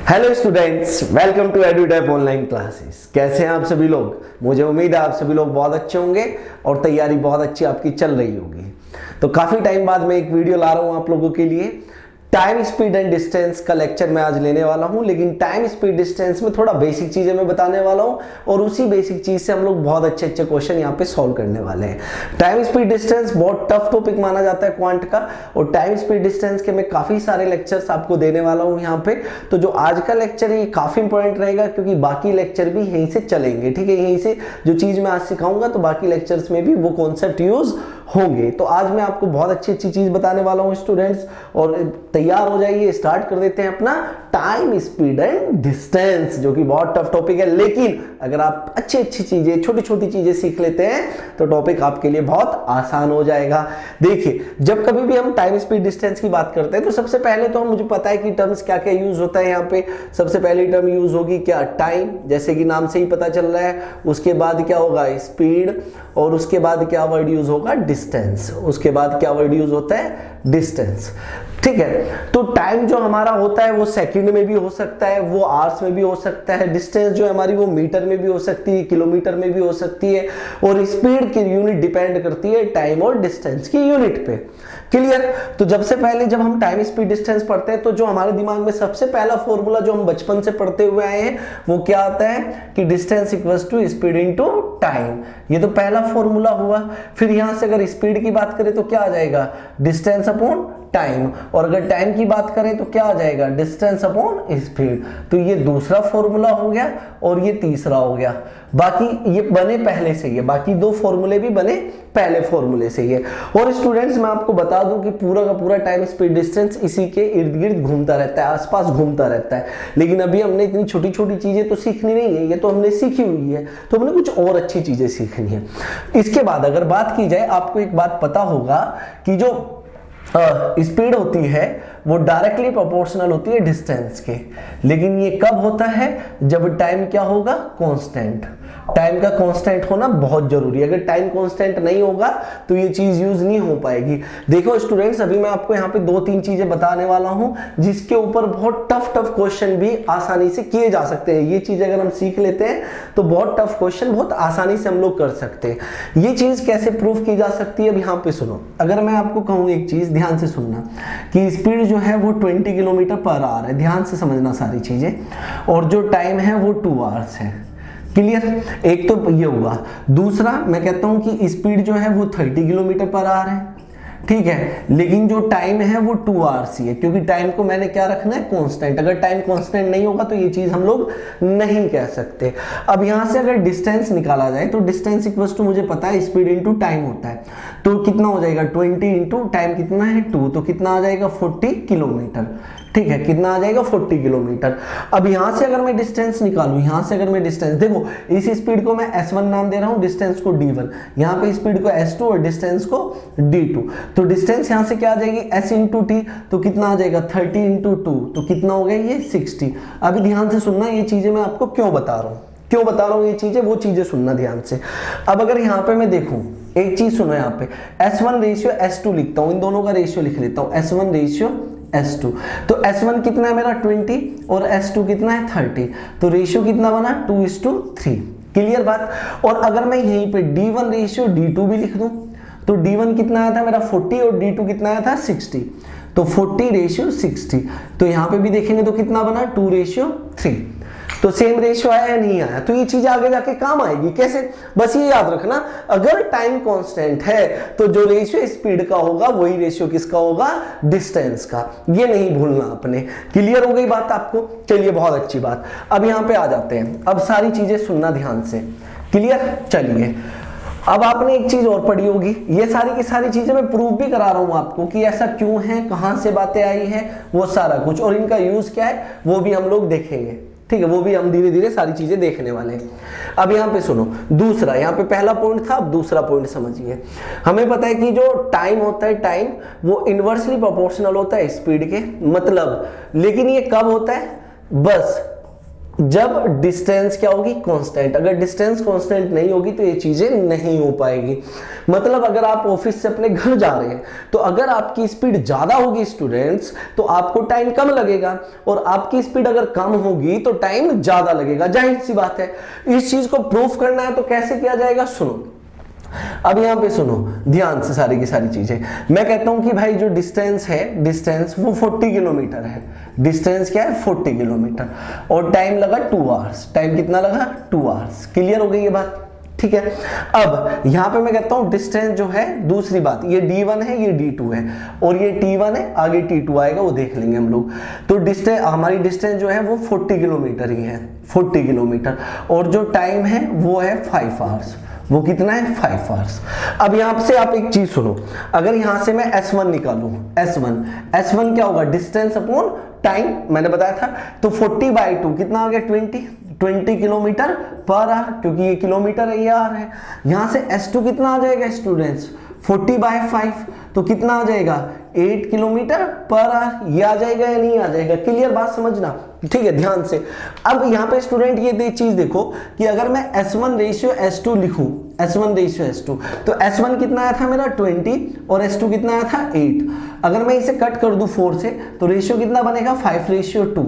Hello students, welcome to Edutap online classes. कैसे हैं आप सभी लोग? मुझे उम्मीद है आप सभी लोग बहुत अच्छे होंगे और तैयारी बहुत अच्छी आपकी चल रही होगी। तो काफ़ी टाइम बाद मैं एक वीडियो ला रहा हूं आप लोगों के लिए। टाइम स्पीड एंड डिस्टेंस का लेक्चर मैं आज लेने वाला हूं, लेकिन टाइम स्पीड डिस्टेंस में थोड़ा बेसिक चीजें मैं बताने वाला हूं और उसी बेसिक चीज से हम लोग बहुत अच्छे अच्छे क्वेश्चन यहां पे सॉल्व करने वाले हैं। टाइम स्पीड डिस्टेंस बहुत टफ टॉपिक माना जाता है क्वांट का, और टाइम स्पीड डिस्टेंस के मैं काफी सारे लेक्चर्स आपको देने वाला हूं यहाँ पे। तो जो आज का लेक्चर है ये काफी इंपॉर्टेंट रहेगा, क्योंकि बाकी लेक्चर भी यहीं से चलेंगे। ठीक है, यहीं से जो चीज मैं आज सिखाऊंगा तो बाकी लेक्चर्स में भी वो कॉन्सेप्ट यूज होंगे। तो आज मैं आपको बहुत अच्छी अच्छी चीज बताने वाला हूं स्टूडेंट्स, और तैयार हो जाइए। स्टार्ट कर देते हैं अपना टाइम स्पीड एंड डिस्टेंस, जो कि बहुत टफ टॉपिक है, लेकिन अगर आप अच्छी अच्छी चीजें, छोटी छोटी चीजें सीख लेते हैं तो टॉपिक आपके लिए बहुत आसान हो जाएगा। देखिए, जब कभी भी हम टाइम स्पीड डिस्टेंस की बात करते हैं तो सबसे पहले तो मुझे पता है कि टर्म्स क्या क्या यूज होता है। यहाँ पे सबसे पहली टर्म यूज होगी क्या? टाइम, जैसे कि नाम से ही पता चल रहा है। उसके बाद क्या होगा? स्पीड। और उसके बाद क्या वर्ड यूज होगा? डिस्टेंस। उसके बाद क्या वर्ड यूज होता है? डिस्टेंस। ठीक है, तो टाइम जो हमारा होता है वो सेकंड में भी हो सकता है, वो आवर्स में भी हो सकता है। डिस्टेंस जो है हमारी वो मीटर में भी हो सकती है, किलोमीटर में भी हो सकती है। और स्पीड की यूनिट डिपेंड करती है टाइम और डिस्टेंस की यूनिट पे। क्लियर? तो जब जब हम टाइम स्पीड डिस्टेंस पढ़ते हैं तो जो हमारे दिमाग में सबसे पहला फॉर्मूला जो हम बचपन से पढ़ते हुए आए हैं वो क्या आता है कि distance equals to speed into time. ये तो पहला फॉर्मूला हुआ। फिर यहां से अगर स्पीड की बात करें तो क्या आ जाएगा? Distance upon time. और अगर टाइम की बात करें तो क्या आ जाएगा? Distance upon speed. तो ये दूसरा फॉर्मूला हो गया और ये तीसरा हो गया। बाकी ये बने पहले से ही है, बाकी दो फॉर्मूले भी बने पहले फॉर्मूले से ही है। और स्टूडेंट्स मैं आपको बता दूं कि पूरा का पूरा टाइम स्पीड डिस्टेंस इसी के इर्द गिर्द घूमता रहता है, आसपास घूमता रहता है। लेकिन अभी हमने इतनी छोटी छोटी चीजें तो सीखनी नहीं है, ये तो हमने सीखी हुई है, तो हमने कुछ और अच्छी चीजें सीखनी है। इसके बाद अगर बात की जाए, आपको एक बात पता होगा कि जो स्पीड होती है वो डायरेक्टली प्रोपोर्शनल होती है डिस्टेंस के। लेकिन ये कब होता है? जब टाइम क्या होगा? कांस्टेंट। टाइम का कांस्टेंट होना बहुत जरूरी है। अगर टाइम कांस्टेंट नहीं होगा तो ये चीज यूज नहीं हो पाएगी। देखो स्टूडेंट्स, अभी मैं आपको यहाँ पे दो तीन चीजें बताने वाला हूं जिसके ऊपर बहुत टफ क्वेश्चन भी आसानी से किए जा सकते हैं। ये चीज अगर हम सीख लेते हैं तो बहुत टफ क्वेश्चन बहुत आसानी से हम लोग कर सकते हैं। ये चीज कैसे प्रूफ की जा सकती है? अब यहाँ पे सुनो, अगर मैं आपको कहूँ एक चीज, ध्यान से सुनना, कि स्पीड जो है वो 20 किलोमीटर पर आवर है। ध्यान से समझना सारी चीजें। और जो टाइम है वो 2 आवर्स है। क्लियर? एक तो ये हुआ। दूसरा मैं कहता हूं कि स्पीड जो है वो 30 किलोमीटर पर आवर है। ठीक है, लेकिन जो टाइम है वो 2 आवर्स ही है, क्योंकि टाइम को मैंने क्या रखना है? कांस्टेंट। अगर टाइम कांस्टेंट नहीं होगा तो ये चीज हम लोग नहीं कह सकते। अब यहां से अगर डिस्टेंस निकाला जाए तो डिस्टेंस इक्वल्स टू, मुझे पता है स्पीड इनटू टाइम होता है, तो कितना हो जाएगा? 20 इंटू टाइम कितना है? 2, तो कितना आ जाएगा? 40 किलोमीटर। ठीक है, कितना आ जाएगा? 40 किलोमीटर। अब यहां से अगर मैं डिस्टेंस निकालूं, यहां से अगर मैं डिस्टेंस, देखो इस स्पीड को मैं S1 नाम दे रहा हूं, डिस्टेंस को D1, यहां पे स्पीड को S2 और डिस्टेंस को D2। तो डिस्टेंस यहां से क्या आ जाएगी? S इंटू T, तो कितना आ जाएगा? 30 इंटू 2, तो कितना हो गया? ये 60। अभी ध्यान से सुनना, ये चीजें मैं आपको क्यों बता रहा हूं ये चीजें, वो चीजें सुनना ध्यान से। अब अगर यहाँ पे मैं देखूं, एक चीज सुनो, यहाँ पे S1 रेशियो S2 लिखता हूं, इन दोनों का रेशियो लिख लेता हूं, S1 रेशियो S2। तो S1 कितना है मेरा? 20 और S2 कितना है? 30। तो रेशियो कितना बना? 2:3। क्लियर बात? और अगर मैं यहीं पे D1 रेशियो D2 भी लिख दूं तो D1 कितना आया था मेरा? 40 और D2 कितना आया था? 60। तो 40:60। तो यहां पे भी देखेंगे तो कितना बना? 2:3। तो सेम रेशियो आया या नहीं आया? तो ये चीज आगे जाके काम आएगी। कैसे? बस ये याद रखना, अगर टाइम कांस्टेंट है तो जो रेशियो स्पीड का होगा वही रेशियो किसका होगा? डिस्टेंस का। ये नहीं भूलना आपने। क्लियर हो गई बात आपको? चलिए, बहुत अच्छी बात। अब यहां पे आ जाते हैं, अब सारी चीजें सुनना ध्यान से। क्लियर? चलिए, अब आपने एक चीज और पढ़ी होगी, ये सारी की सारी चीजें मैं प्रूव भी करा रहा हूं आपको कि ऐसा क्यों है, कहां से बातें आई हैं, वो सारा कुछ, और इनका यूज क्या है वो भी हम लोग देखेंगे। ठीक है, वो भी हम धीरे धीरे सारी चीजें देखने वाले हैं। अब यहाँ पे सुनो, दूसरा, यहाँ पे पहला पॉइंट था, अब दूसरा पॉइंट समझिए। हमें पता है कि जो टाइम होता है, टाइम वो इनवर्सली प्रोपोर्शनल होता है स्पीड के, मतलब, लेकिन ये कब होता है? बस जब डिस्टेंस क्या होगी, कांस्टेंट। अगर डिस्टेंस कांस्टेंट नहीं होगी तो ये चीजें नहीं हो पाएगी। मतलब अगर आप ऑफिस से अपने घर जा रहे हैं तो अगर आपकी स्पीड ज्यादा होगी स्टूडेंट्स तो आपको टाइम कम लगेगा, और आपकी स्पीड अगर कम होगी तो टाइम ज्यादा लगेगा। जाहिर सी बात है। इस चीज को प्रूफ करना है तो कैसे किया जाएगा, सुनो। अब यहां पे सुनो ध्यान से सारी की सारी चीजें। मैं कहता हूं कि भाई जो डिस्टेंस है, डिस्टेंस वो 40 किलोमीटर है। डिस्टेंस क्या है, 40 किलोमीटर, और टाइम लगा 2 आवर्स। टाइम कितना लगा, 2 आवर्स। क्लियर हो गई ये बात, ठीक है। अब यहां पे मैं कहता हूं डिस्टेंस जो है, दूसरी बात, ये d1 है, ये d2 है, और ये t1 है, आगे t2 आएगा, वो देख लेंगे हम लोग। तो डिस्टेंस, हमारी डिस्टेंस जो है वो 40 किलोमीटर ही है, 40 किलोमीटर, और जो टाइम है वो है 5 आवर्स। वो कितना है, 5 आवर्स। अब यहां से आप एक चीज सुनो, अगर यहां से मैं S1 निकालूं, S1 क्या होगा, डिस्टेंस अपॉन टाइम, मैंने बताया था। तो 40/2 कितना आ गया, 20 किलोमीटर पर आवर, क्योंकि ये किलोमीटर है, ये आवर है। यहां से S2 कितना आ जाएगा स्टूडेंट्स, 40/5, तो कितना आ जाएगा, 8 किलोमीटर पर आवर। ये आ जाएगा या नहीं आ जाएगा, क्लियर बात समझना, ठीक है, ध्यान से। अब यहाँ पे स्टूडेंट ये चीज देखो कि अगर मैं S1/S2 लिखूं, S1/S2, तो S1 कितना आया था मेरा 20, और S2 कितना आया था 8। अगर मैं इसे कट कर दूं 4 से तो रेशियो कितना बनेगा, 5/2।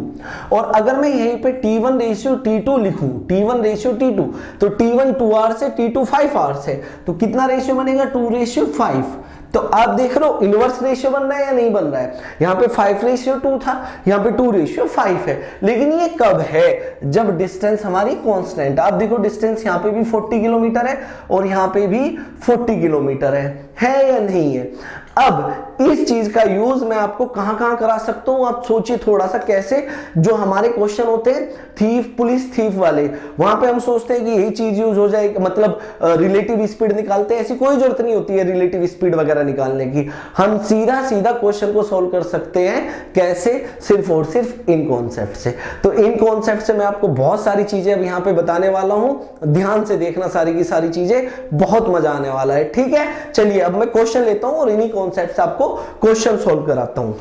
और अगर मैं यहीं पे T1/T2 लिखूं, T1/T2, तो T1 2 आवर्स है, T2 5 आवर्स है, तो कितना रेशियो बनेगा, 2/5। तो आप देख रहे हो इनवर्स रेशियो बन रहा है या नहीं बन रहा है। यहाँ पे 5/2 था, यहाँ पे 2/5 है। लेकिन ये कब है, जब डिस्टेंस हमारी कांस्टेंट। आप देखो डिस्टेंस यहाँ पे भी 40 किलोमीटर है और यहाँ पे भी 40 किलोमीटर है या नहीं है। अब इस चीज का यूज मैं आपको कहां कहां करा सकता हूं, आप सोचिए थोड़ा सा। कैसे, जो हमारे क्वेश्चन होते हैं थीफ पुलिस थीफ वाले, वहां पे हम सोचते हैं कि यही चीज यूज हो जाएगी, मतलब रिलेटिव स्पीड निकालते हैं, ऐसी कोई जरूरत नहीं होती है रिलेटिव स्पीड वगैरह निकालने की। हम सीधा सीधा क्वेश्चन को सोल्व कर सकते हैं, कैसे, सिर्फ और सिर्फ इन कॉन्सेप्ट से। तो इन कॉन्सेप्ट से मैं आपको बहुत सारी चीजें अब यहाँ पे बताने वाला हूं, ध्यान से देखना सारी की सारी चीजें, बहुत मजा आने वाला है, ठीक है। चलिए अब मैं क्वेश्चन लेता हूं और इन्हीं कॉन्सेप्ट से आपको क्वेश्चन सॉल्व कराता हूं।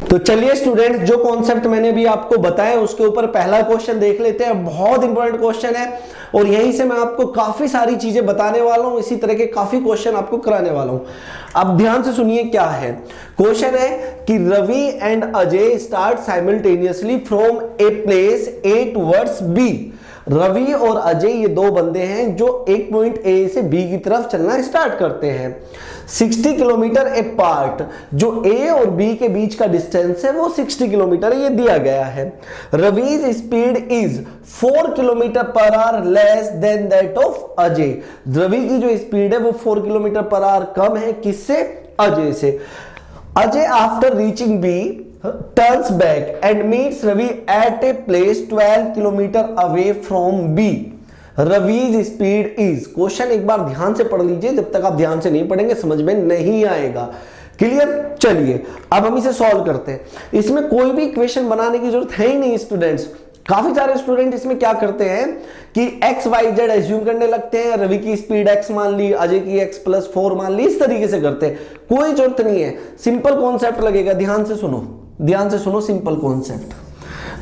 तो चलिए स्टूडेंट्स, जो कॉन्सेप्ट मैंने भी आपको बताया उसके ऊपर पहला क्वेश्चन देख लेते हैं। बहुत इंपॉर्टेंट क्वेश्चन है और यहीं से मैं आपको काफी सारी चीजें बताने वाला हूं, इसी तरह के काफी क्वेश्चन आपको कराने वाला हूं। अब ध्यान से सुनिए क्या है क्वेश्चन। है कि Ravi and Ajay start simultaneously from a place A towards B. Ravi और अजय ये दो बंदे हैं जो एक पॉइंट ए से बी की तरफ चलना स्टार्ट करते हैं 60 किलोमीटर ए पार्ट। जो ए और बी के बीच का डिस्टेंस है वो 60 किलोमीटर ये दिया गया है। Ravi's speed is 4 kilometre per hour less than that of Ajay. Ravi की जो स्पीड है वो 4 किलोमीटर पर आवर कम है, किससे, अजय से। Ajay after reaching B turns back and meets Ravi at a place 12 kilometre away from B. Ravi's speed is, question एक बार ध्यान से पढ़ लीजिए, जब तक आप ध्यान से नहीं पढ़ेंगे समझ में नहीं आएगा। क्लियर, चलिए अब हम इसे सॉल्व करते हैं। इसमें कोई भी इक्वेशन बनाने की जरूरत है ही नहीं स्टूडेंट्स। काफी सारे स्टूडेंट इसमें क्या करते हैं कि x y z एज्यूम करने लगते हैं, रवि की स्पीड x मान ली, अजय की x + 4 मान ली, इस तरीके से करते हैं। कोई जरूरत नहीं है, सिंपल कॉन्सेप्ट लगेगा। ध्यान से सुनो, ध्यान से सुनो, सिंपल कॉन्सेप्ट।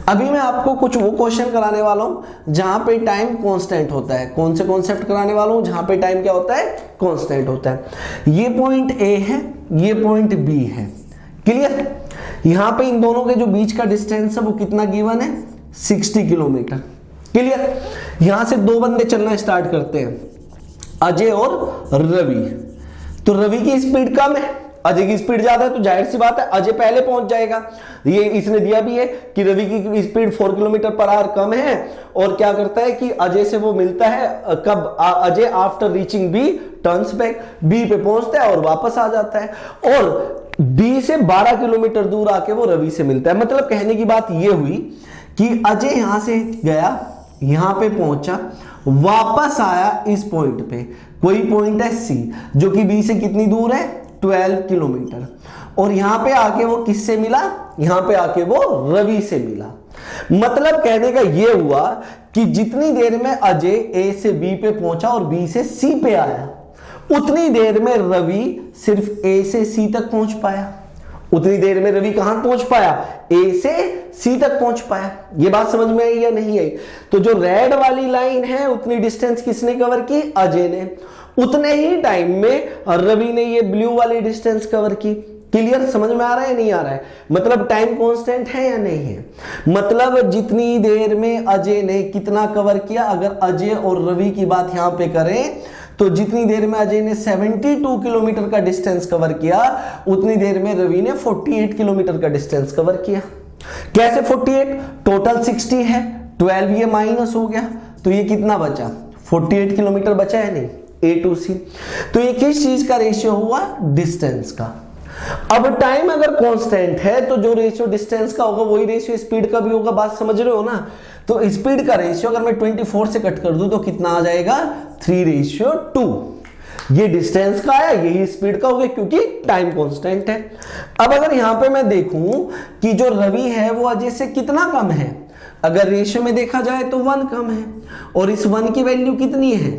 अभी मैं आपको कुछ वो क्वेश्चन कराने वाला हूं जहां पे टाइम कांस्टेंट होता है। कौन से कॉन्सेप्ट कराने वाला हूं जहां पे टाइम क्या होता है, कांस्टेंट होता है। ये पॉइंट ए है, ये पॉइंट बी है, क्लियर। यहां पे इन दोनों के जो बीच का डिस्टेंस है वो कितना गिवन है, 60 किलोमीटर, क्लियर। यहां से दो बंदे चलना स्टार्ट करते हैं, अजय और रवि। तो रवि की स्पीड कम है, अजय की स्पीड ज्यादा है, तो जाहिर सी बात है अजय पहले पहुंच जाएगा। ये इसने दिया भी है कि रवि की स्पीड 4 किलोमीटर पर आवर कम है, और क्या करता है कि अजय से वो मिलता है कब, Ajay after reaching B turns back, B पे पहुंचता है और वापस आ जाता है, और बी से 12 किलोमीटर दूर आके वो रवि से मिलता है। मतलब कहने की बात ये हुई कि अजय यहां से गया, यहां पे पहुंचा, वापस आया इस पॉइंट पे, कोई पॉइंट है सी जो कि बी से कितनी दूर है, 12 किलोमीटर, और यहां पे आके वो किससे मिला, यहां पे आके वो रवि से मिला। मतलब कहने का ये हुआ कि जितनी देर में अजय ए से बी पे पहुंचा और बी से सी पे आया, उतनी देर में रवि सिर्फ ए से सी तक पहुंच पाया, उतनी देर में रवि कहां पहुंच पाया, ए से सी तक पहुंच पाया। ये बात समझ में आई या नहीं आई? तो जो रेड वाली लाइन है उतनी डिस्टेंस किसने कवर की, अजय ने। उतने ही टाइम में रवि ने ये ब्लू वाली डिस्टेंस कवर की। क्लियर, समझ में आ रहा है नहीं आ रहा है? मतलब टाइम कांस्टेंट है या नहीं है? मतलब जितनी देर में अजय ने कितना कवर किया, अगर अजय और रवि की बात यहां पे करें तो जितनी देर में अजय ने 72 किलोमीटर का डिस्टेंस कवर किया, उतनी देर में रवि ने 48 किलोमीटर का डिस्टेंस कवर किया। कैसे 48? टोटल 60 है, 12 ये माइनस हो गया, तो ये कितना बचा, 48 किलोमीटर बचा है नहीं, ए टू सी। तो ये किस चीज का रेशियो हुआ, डिस्टेंस का। अब टाइम अगर कांस्टेंट है तो जो रेशियो डिस्टेंस का होगा वही रेशियो स्पीड का भी होगा। बात समझ रहे हो ना? तो स्पीड का रेशियो अगर मैं 24 से कट कर दूं तो कितना आ जाएगा, 3:2। ये डिस्टेंस का है, यही स्पीड का होगा क्योंकि टाइम कांस्टेंट है। अब अगर यहां पे मैं देखूं कि जो रवि है वो अजय से कितना कम है, अगर रेशियो में देखा जाए तो 1 कम है, और इस 1 की वैल्यू कितनी है,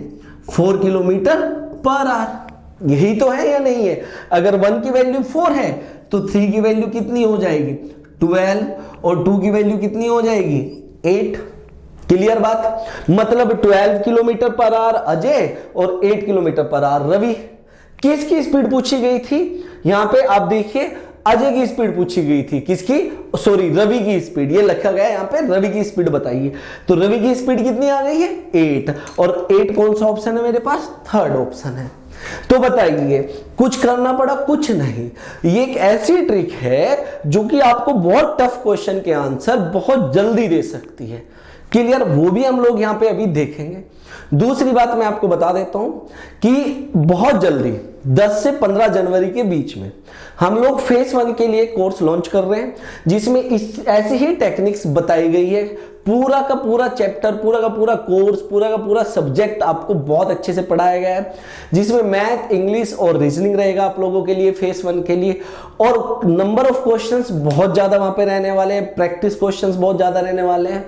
4 किलोमीटर पर आवर। यही तो है या नहीं है? अगर 1 की वैल्यू 4 है तो 3 की वैल्यू कितनी हो जाएगी, 12, और 2 की वैल्यू कितनी हो जाएगी, 8। क्लियर बात? मतलब 12 किलोमीटर पर आवर अजय और 8 किलोमीटर पर आवर रवि। किसकी स्पीड पूछी गई थी? यहां पे आप देखिए, अजय की स्पीड पूछी गई थी। किसकी? सॉरी, रवि की स्पीड। ये लिखा गया है यहां पे, रवि की स्पीड बताइए। तो रवि की स्पीड कितनी आ गई है, 8, और 8 कौन सा ऑप्शन है मेरे पास, थर्ड ऑप्शन है। तो बताइए, कुछ करना पड़ा, कुछ नहीं। ये एक ऐसी ट्रिक है जो कि आपको बहुत टफ क्वेश्चन के आंसर बहुत जल्दी दे सकती है। क्लियर? वो भी हम लोग यहां पे अभी देखेंगे। दूसरी बात मैं आपको बता देता हूं कि बहुत जल्दी 10 से 15 जनवरी के बीच में हम लोग फेज 1 के लिए कोर्स लॉन्च कर रहे हैं, जिसमें इस ऐसी ही टेक्निक्स बताई गई है। पूरा का पूरा चैप्टर, पूरा का पूरा कोर्स, पूरा का पूरा सब्जेक्ट आपको बहुत अच्छे से पढ़ाया गया है, जिसमें मैथ, इंग्लिश और रीजनिंग रहेगा आप लोगों के लिए फेज 1 के लिए। और नंबर ऑफ क्वेश्चंस बहुत ज्यादा वहां पे रहने वाले हैं, प्रैक्टिस क्वेश्चंस बहुत ज्यादा रहने वाले हैं।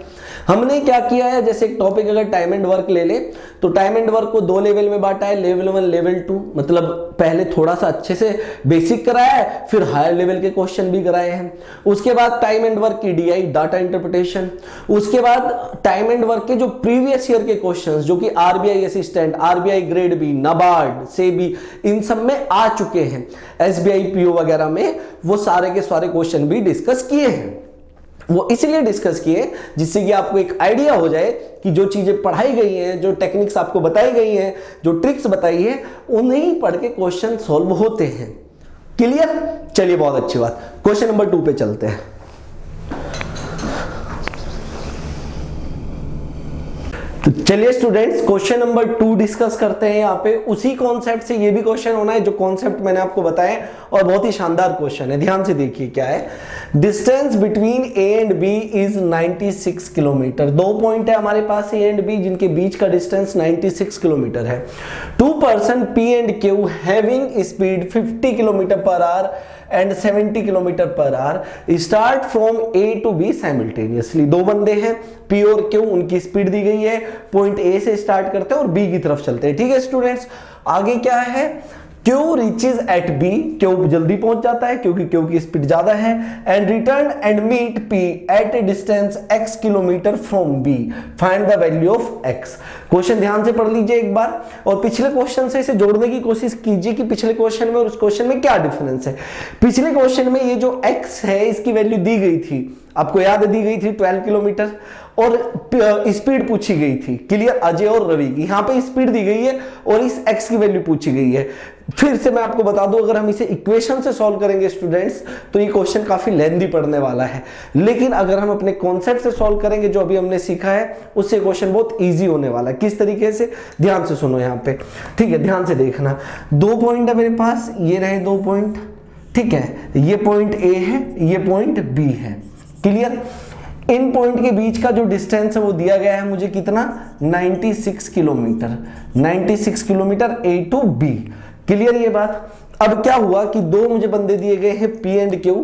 हमने क्या किया है, जैसे एक टॉपिक अगर टाइम एंड वर्क ले ले तो टाइम एंड वर्क को 2 लेवल में बांटा है, लेवल 1, लेवल 2। मतलब पहले थोड़ा सा अच्छे से बेसिक कराया है, फिर हायर लेवल के क्वेश्चन भी कराए हैं। उसके बाद टाइम एंड वर्क की डीआई, डाटा इंटरप्रिटेशन। उसके बाद टाइम एंड वर्क के जो प्रीवियस ईयर के क्वेश्चंस जो कि RBI assistant, RBI grade B, NABARD, SEBI, इन सब में आ चुके हैं, एसबीआई पीओ वगैरह में, वो सारे के सारे क्वेश्चन भी डिस्कस किए हैं। वो इसलिए डिस्कस किए जिससे कि आपको एक आइडिया हो जाए कि जो चीजें पढ़ाई गई हैं, जो टेक्निक्स आपको बताई गई हैं, जो ट्रिक्स बताई है, उन्हें पढ़ के क्वेश्चन सॉल्व होते हैं। क्लियर? चलिए, बहुत अच्छी बात। क्वेश्चन नंबर 2 पे चलते हैं। तो चलिए स्टूडेंट्स, क्वेश्चन नंबर 2 डिस्कस करते हैं। यहाँ पे उसी कॉन्सेप्ट से ये भी क्वेश्चन होना है जो कॉन्सेप्ट मैंने आपको बताया, और बहुत ही शानदार क्वेश्चन है। ध्यान से देखिए क्या है। Distance between A and B is 96 kilometre. 2 point है हमारे पास ए एंड बी, जिनके बीच का डिस्टेंस 96 किलोमीटर है। 2 person P and Q having speed 50 kilometre per hour and 70 kilometre per hour start from A to B simultaneously. 2 बंदे हैं, P और Q, उनकी speed दी गई है, पॉइंट ए से स्टार्ट करते हैं और बी की तरफ चलते हैं। ठीक है स्टूडेंट्स, आगे क्या है, Q reaches at B, Q जल्दी पहुंच जाता है क्योंकि क्यू की स्पीड ज्यादा है, and return and meet P at a distance x kilometre from B, find the value of x। Question ध्यान से पढ़ लीजिए एक बार, और पिछले क्वेश्चन से इसे जोड़ने की कोशिश कीजिए कि पिछले क्वेश्चन में और उस क्वेश्चन में क्या डिफरेंस है। पिछले क्वेश्चन में ये जो x है इसकी वैल्यू दी गई थी, आपको याद दी गई थी 12 किलोमीटर, और स्पीड पूछी गई थी। क्लियर? अजय और रवि की। यहां पे स्पीड दी गई है और इस x की वैल्यू पूछी गई है। फिर से मैं आपको बता दूं, अगर हम इसे इक्वेशन से सॉल्व करेंगे स्टूडेंट्स तो ये क्वेश्चन काफी लेंथी पड़ने वाला है, लेकिन अगर हम अपने कॉन्सेप्ट से सॉल्व करेंगे जो अभी हमने सीखा है, उससे क्वेश्चन बहुत इजी होने वाला है। किस तरीके से, ध्यान से सुनो यहाँ पे। ठीक है, ध्यान से देखना। 2 पॉइंट है मेरे पास, ये रहे 2 पॉइंट। ठीक है, ये पॉइंट ए है, ये पॉइंट बी है। क्लियर? इन पॉइंट के बीच का जो डिस्टेंस है वो दिया गया है मुझे कितना, 96 kilometre. 96 kilometre A to B. Clear ये बात? अब क्या हुआ कि 2 मुझे बंदे दिए गए हैं पी एंड क्यू,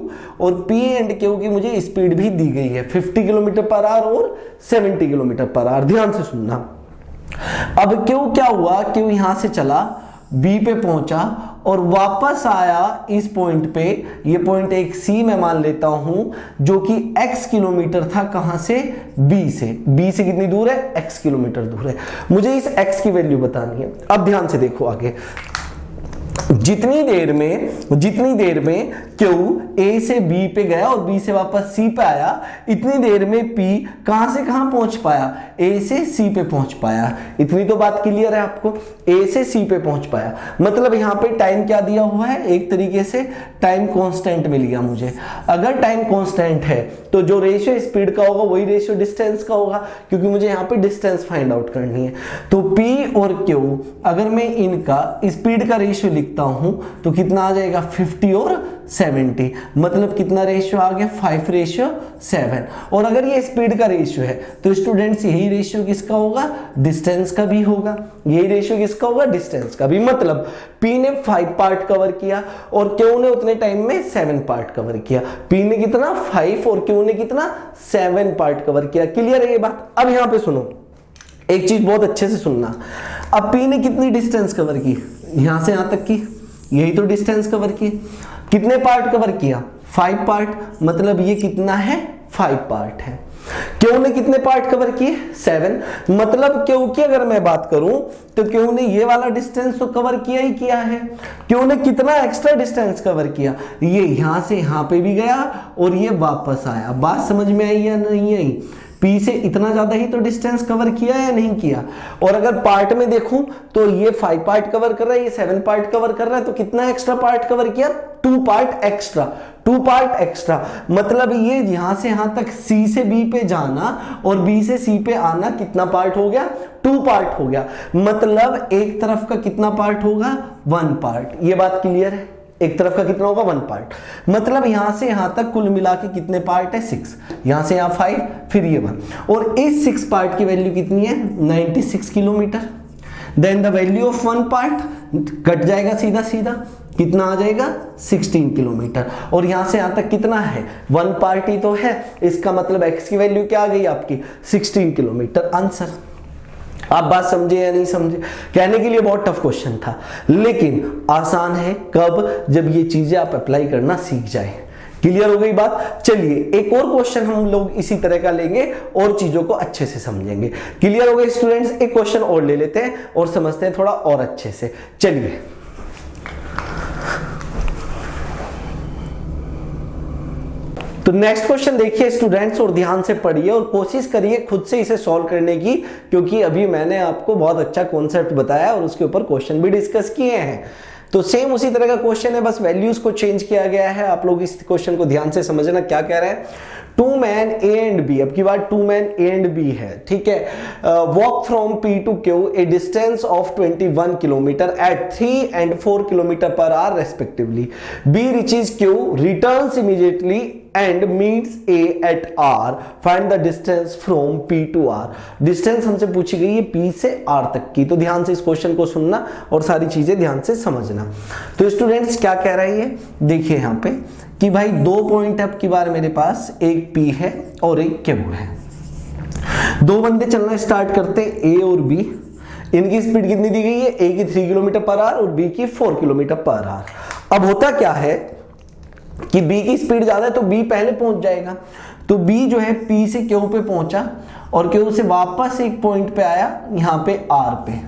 और पी एंड क्यू की मुझे स्पीड भी दी गई है 50 किलोमीटर पर आवर और 70 किलोमीटर पर आवर। ध्यान से सुनना। अब क्यू क्या हुआ, क्यू यहां से चला, बी पे पहुंचा और वापस आया इस पॉइंट पे, ये पॉइंट एक सी मैं मान लेता हूं, जो कि x किलोमीटर था, कहां से, b से। b से कितनी दूर है, x किलोमीटर दूर है। मुझे इस x की वैल्यू बतानी है। अब ध्यान से देखो आगे, जितनी देर में Q A से B पे गया और B से वापस C पे आया, इतनी देर में P कहां से कहां पहुंच पाया, A से C पे पहुंच पाया। इतनी तो बात क्लियर है आपको, A से C पे पहुंच पाया। मतलब यहां पे टाइम क्या दिया हुआ है, एक तरीके से टाइम कांस्टेंट मिल गया मुझे। अगर टाइम कांस्टेंट है तो जो रेशियो स्पीड का होगा वही रेशियो डिस्टेंस का होगा, क्योंकि मुझे यहां पे डिस्टेंस फाइंड आउट करनी है। तो P और Q अगर मैं इनका स्पीड का रेशियो लिखता हूं तो कितना आ जाएगा, 50 और 70। मतलब कितना रेशियो आ गया, 5:7। और अगर ये स्पीड का रेशियो है तो स्टूडेंट्स यही रेशियो किसका होगा, डिस्टेंस का भी होगा। यही रेशियो किसका होगा, डिस्टेंस का भी। मतलब P ने 5 पार्ट कवर किया और Q ने उतने टाइम में 7 पार्ट कवर किया। P ने कितना, 5, और Q ने कितना, 7 पार्ट कवर किया। क्लियर है ये बात। अब यहां पे सुनो, एक चीज बहुत अच्छे से सुनना। अब P ने कितनी डिस्टेंस कवर की, यहां से यहां तक की, यही तो डिस्टेंस कवर की। कितने पार्ट कवर किया, 5 पार्ट। मतलब ये कितना है, 5 पार्ट है। Q ने कितने पार्ट कवर किए, 7। मतलब Q की अगर मैं बात करूं तो Q ने ये वाला डिस्टेंस तो कवर किया ही किया है। Q ने कितना एक्स्ट्रा डिस्टेंस कवर किया, ये यहां से यहां पे भी गया और ये वापस आया। बात समझ में आई या नहीं आई, P से इतना ज्यादा ही तो डिस्टेंस कवर किया या नहीं किया। और अगर पार्ट में देखूं तो ये 5 पार्ट कवर कर रहा है, ये 7 पार्ट कवर कर रहा है, तो कितना एक्स्ट्रा पार्ट कवर किया, 2 पार्ट एक्स्ट्रा। 2 पार्ट एक्स्ट्रा मतलब ये यहां से यहां तक C से B पे जाना और B से C पे आना, कितना पार्ट हो गया, 2 पार्ट हो गया। मतलब एक तरफ का कितना पार्ट होगा, 1 पार्ट। ये बात क्लियर है, एक तरफ का कितना होगा, 1 पार्ट। मतलब यहां से यहां तक कुल मिला के कितने पार्ट है, 6। यहां से यहां 5, फिर ये 1। और इस 6 पार्ट की वैल्यू कितनी है, 96 kilometre. Then the value of 1 part cut जाएगा सीधा सीधा, कितना आ जाएगा, 16 किलोमीटर। और यहां से यहां तक कितना है, 1 पार्ट ही तो है। इसका मतलब x की वैल्यू क्या आ गई आपकी, 16 किलोमीटर। आंसर। आप बात समझे या नहीं समझे। कहने के लिए बहुत टफ क्वेश्चन था, लेकिन आसान है कब, जब ये चीजें आप अप्लाई करना सीख जाए। क्लियर हो गई बात। चलिए एक और क्वेश्चन हम लोग इसी तरह का लेंगे और चीजों को अच्छे से समझेंगे। क्लियर हो गए स्टूडेंट्स। एक क्वेश्चन और ले लेते हैं और समझते हैं थोड़ा और अच्छे से। चलिए तो नेक्स्ट क्वेश्चन देखिए स्टूडेंट्स और ध्यान से पढ़िए और कोशिश करिए खुद से इसे सॉल्व करने की, क्योंकि अभी मैंने आपको बहुत अच्छा कॉन्सेप्ट बताया और उसके ऊपर क्वेश्चन भी डिस्कस किए हैं। तो सेम उसी तरह का क्वेश्चन है, बस वैल्यूज को चेंज किया गया है। आप लोग इस क्वेश्चन को ध्यान से समझना क्या कह रहे हैं। 2 मैन A एंड B, अब की बात 2 मैन A एंड B है, ठीक है। Walk from P to Q a distance of 21 kilometre at 3 and 4 kilometre per hour respectively. B reaches Q, returns immediately and meets A at R. Find the distance from P to R. Distance हमसे पूछी गई है P से R तक की। तो ध्यान से इस क्वेश्चन को सुनना और सारी चीजें ध्यान से समझना। तो स्टूडेंट्स क्या कह रही है, देखिए यहाँ पे कि भाई 2 पॉइंट अब की बार मेरे पास, एक P है और एक Q है। 2 बंदे चलना स्टार्ट करते हैं A और B। इनकी स्पीड कितनी दी गई है, A की 3 किलोमीटर पर आवर और B की 4 किलोमीटर पर आवर। अब होता क्या है कि B की स्पीड ज्यादा है तो B पहले पहुंच जाएगा। तो B जो है P से Q पे पहुंचा और Q से वापस एक पॉइंट पे आया, यहाँ पे R पे।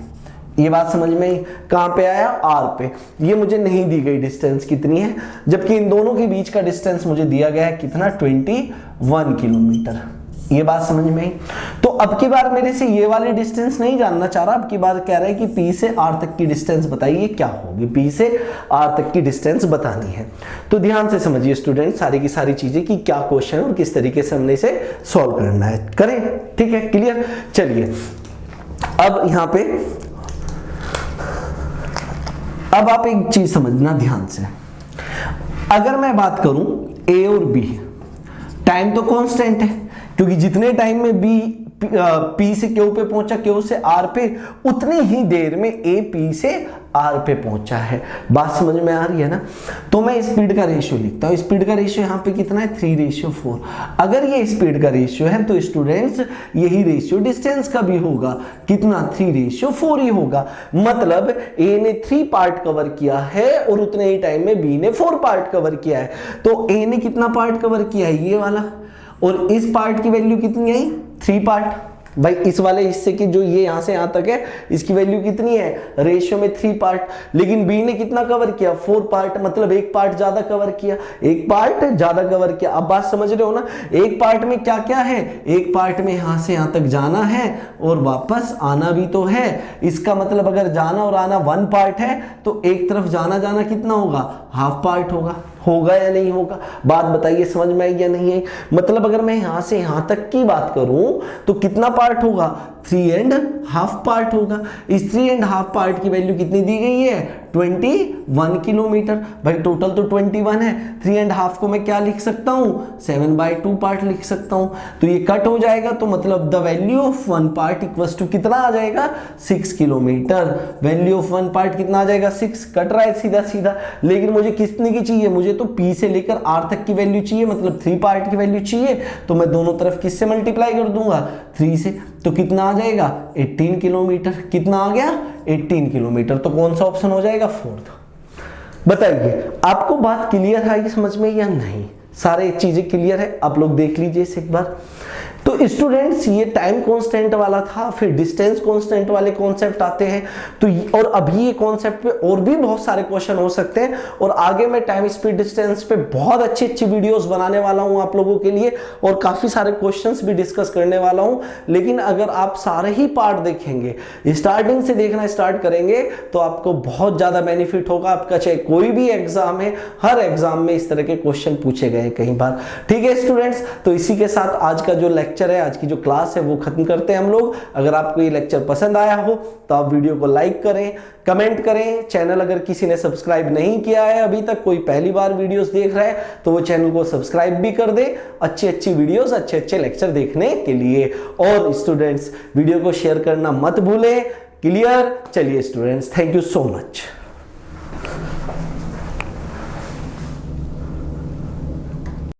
ये बात समझ में, कहां पे आया, R पे। ये मुझे नहीं दी गई डिस्टेंस कितनी है, जबकि इन दोनों के बीच का डिस्टेंस मुझे दिया गया है कितना, 21 किलोमीटर। ये बात समझ में आई। तो अब की बार मेरे से ये वाली डिस्टेंस नहीं जानना चाह रहा, अब की बार कह रहा है कि P से R तक की डिस्टेंस बताइए क्या होगी। P से R तक की डिस्टेंस बतानी है। तो ध्यान से समझिए स्टूडेंट सारी की सारी चीजें कि क्या क्वेश्चन है और किस तरीके से हमने इसे सॉल्व करना है। करें, ठीक है, क्लियर। चलिए अब यहां पे अब आप एक चीज समझना ध्यान से। अगर मैं बात करूं A और B, टाइम तो कांस्टेंट है, क्योंकि जितने टाइम में P से Q पे पहुंचा, Q से R पे, उतनी ही देर में A P से आर पे पहुंचा है। बात समझ में आ रही है ना। तो मैं स्पीड का रेशियो लिखता हूँ। स्पीड का रेशियो यहाँ पे कितना है 3:4। अगर ये स्पीड का रेशियो है तो स्टूडेंट्स यही रेशियो डिस्टेंस का भी होगा, कितना 3:4 ही होगा। मतलब ए ने 3 पार्ट कवर किया है और उतने ही टाइम में बी ने 4 पार्ट कवर किया है। तो ए ने कितना पार्ट कवर किया है, ये वाला, और इस पार्ट की वैल्यू कितनी आई 3 पार्ट। भाई इस वाले हिस्से की जो ये यहां से यहां तक है इसकी वैल्यू कितनी है, रेशियो में 3 पार्ट। लेकिन बी ने कितना कवर किया 4 पार्ट, मतलब एक पार्ट ज्यादा कवर किया, एक पार्ट ज्यादा कवर किया। अब बात समझ रहे हो ना, एक पार्ट में क्या क्या है, एक पार्ट में यहां से यहां तक जाना है और वापस आना भी तो है। इसका मतलब अगर जाना और आना 1 पार्ट है तो एक तरफ जाना जाना कितना होगा, हाफ पार्ट होगा या नहीं होगा। बात बताइए समझ में आई या नहीं आई। मतलब अगर मैं यहां से यहां तक की बात करूं तो कितना पार्ट होगा, 3.5 पार्ट होगा। इस 3.5 पार्ट की वैल्यू कितनी दी गई है, 21 किलोमीटर। भाई टोटल तो 21 है, 3.5 को मैं क्या लिख सकता हूं, 7/2 पार्ट लिख सकता हूं। तो ये कट हो जाएगा, तो मतलब the value of 1 part equals to कितना आ जाएगा, 6 किलोमीटर। वैल्यू ऑफ 1 पार्ट कितना आ जाएगा, 6। कट रहा है सीधा सीधा। लेकिन मुझे कितने की चाहिए, मुझे तो P से लेकर R तक की वैल्यू चाहिए, मतलब 3 पार्ट की वैल्यू चाहिए। तो मैं दोनों तरफ किससे मल्टीप्लाई कर दूंगा, 3 से। तो कितना आ जाएगा 18 किलोमीटर। कितना आ गया 18 किलोमीटर। तो कौन सा ऑप्शन हो जाएगा, 4th। बताइए आपको बात क्लियर है समझ में या नहीं, सारे चीजें क्लियर है, आप लोग देख लीजिए इसे एक बार। तो स्टूडेंट्स ये टाइम कांस्टेंट वाला था, फिर डिस्टेंस कांस्टेंट वाले कॉन्सेप्ट आते हैं। तो और अभी ये कॉन्सेप्ट पे और भी बहुत सारे क्वेश्चन हो सकते हैं, और आगे मैं टाइम स्पीड डिस्टेंस पे बहुत अच्छी अच्छी वीडियोस बनाने वाला हूं आप लोगों के लिए, और काफी सारे क्वेश्चंस भी डिस्कस करने वाला हूं। लेकिन अगर आप सारे ही पार्ट देखेंगे, स्टार्टिंग से देखना स्टार्ट करेंगे, तो आपको बहुत ज्यादा बेनिफिट होगा। आपका चाहे कोई भी एग्जाम है, हर एग्जाम में इस तरह के क्वेश्चन पूछे गए कई बार। ठीक है स्टूडेंट्स, तो इसी के साथ आज का जो लेक्चर है, आज की जो क्लास है वो खत्म करते हैं हम लोग। अगर आपको ये लेक्चर पसंद आया हो तो आप वीडियो को लाइक करें, कमेंट करें। चैनल अगर किसी ने सब्सक्राइब नहीं किया है अभी तक, कोई पहली बार वीडियोस देख रहा है, तो वो चैनल को सब्सक्राइब भी कर दे, अच्छी अच्छी वीडियोस, अच्छे अच्छे लेक्चर देखने के लिए। और स्टूडेंट्स वीडियो को शेयर करना मत भूलें। क्लियर? चलिए students, thank you so much.